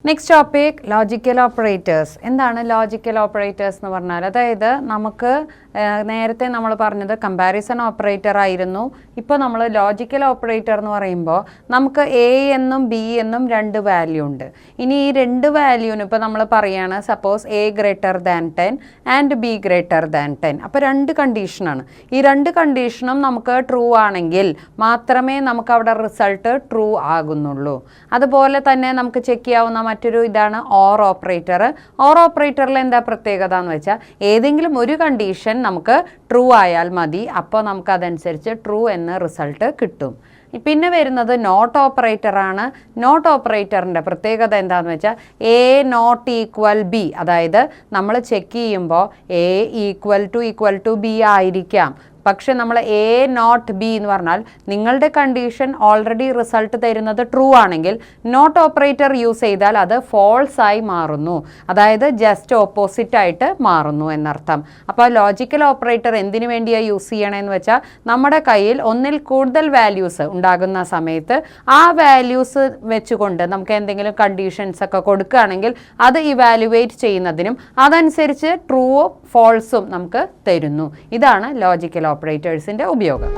Next topic logical operators. എന്താണ് logical operators എന്ന് പറഞ്ഞാൽ? അതായത് നമുക്ക് നേരത്തെ നമ്മൾ പറഞ്ഞത് കമ്പാരിസൺ ഓപ്പറേറ്റർ ആയിരുന്നു. ഇപ്പോൾ നമ്മൾ ലോജിക്കൽ ഓപ്പറേറ്റർ എന്ന് പറയുമ്പോൾ നമുക്ക് എ എന്നും ബി എന്നും രണ്ട് വാല്യൂ ഉണ്ട്. ഇനി ഈ രണ്ട് വാല്യൂന് ഇപ്പോൾ നമ്മൾ പറയുകയാണ് suppose A greater than 10 and be greater than 10. അപ്പോൾ രണ്ട് കണ്ടീഷനാണ്. ഈ രണ്ട് കണ്ടീഷനും നമുക്ക് ട്രൂ ആണെങ്കിൽ മാത്രമേ നമുക്ക് അവിടെ റിസൾട്ട് ട്രൂ ആകുന്നുള്ളൂ. അതുപോലെ തന്നെ നമുക്ക് ചെക്ക് ചെയ്യാവുന്ന മറ്റൊരു ഇതാണ് ഓർ ഓപ്പറേറ്റർ. ഓർ ഓപ്പറേറ്ററിൽ എന്താ പ്രത്യേകത എന്ന് വെച്ചാൽ ഏതെങ്കിലും ഒരു കണ്ടീഷൻ നമുക്ക് ട്രൂ ആയാൽ മതി, അപ്പോൾ നമുക്ക് അതനുസരിച്ച് ട്രൂ എന്ന റിസൾട്ട് കിട്ടും. പിന്നെ വരുന്നത് നോട്ട് ഓപ്പറേറ്റർ ആണ്. നോട്ട് ഓപ്പറേറ്ററിൻ്റെ പ്രത്യേകത എന്താണെന്ന് വെച്ചാൽ എ നോട്ട് ഈക്വൽ ബി, അതായത് നമ്മൾ ചെക്ക് ചെയ്യുമ്പോൾ എ ഈക്വൽ ടു ബി ആയിരിക്കാം, പക്ഷെ നമ്മൾ എ നോട്ട് ബി എന്ന് പറഞ്ഞാൽ നിങ്ങളുടെ കണ്ടീഷൻ ഓൾറെഡി റിസൾട്ട് തരുന്നത് ട്രൂ ആണെങ്കിൽ നോട്ട് ഓപ്പറേറ്റർ യൂസ് ചെയ്താൽ അത് ഫോൾസ് ആയി മാറുന്നു, അതായത് ജസ്റ്റ് ഓപ്പോസിറ്റ് ആയിട്ട് മാറുന്നു എന്നർത്ഥം. അപ്പോൾ ലോജിക്കൽ ഓപ്പറേറ്റർ എന്തിനു വേണ്ടിയാണ് യൂസ് ചെയ്യണമെന്ന് വെച്ചാൽ നമ്മുടെ കയ്യിൽ ഒന്നിൽ കൂടുതൽ വാല്യൂസ് ഉണ്ടാകുന്ന സമയത്ത് ആ വാല്യൂസ് വെച്ചുകൊണ്ട് നമുക്ക് എന്തെങ്കിലും കണ്ടീഷൻസ് ഒക്കെ കൊടുക്കുകയാണെങ്കിൽ അത് ഇവാലുവേറ്റ് ചെയ്യുന്നതിനും അതനുസരിച്ച് ട്രൂവും ഫോൾസും നമുക്ക് തരുന്നു. ഇതാണ് ലോജിക്കൽ ഓപ്പറേറ്റേഴ്സിൻ്റെ ഉപയോഗം.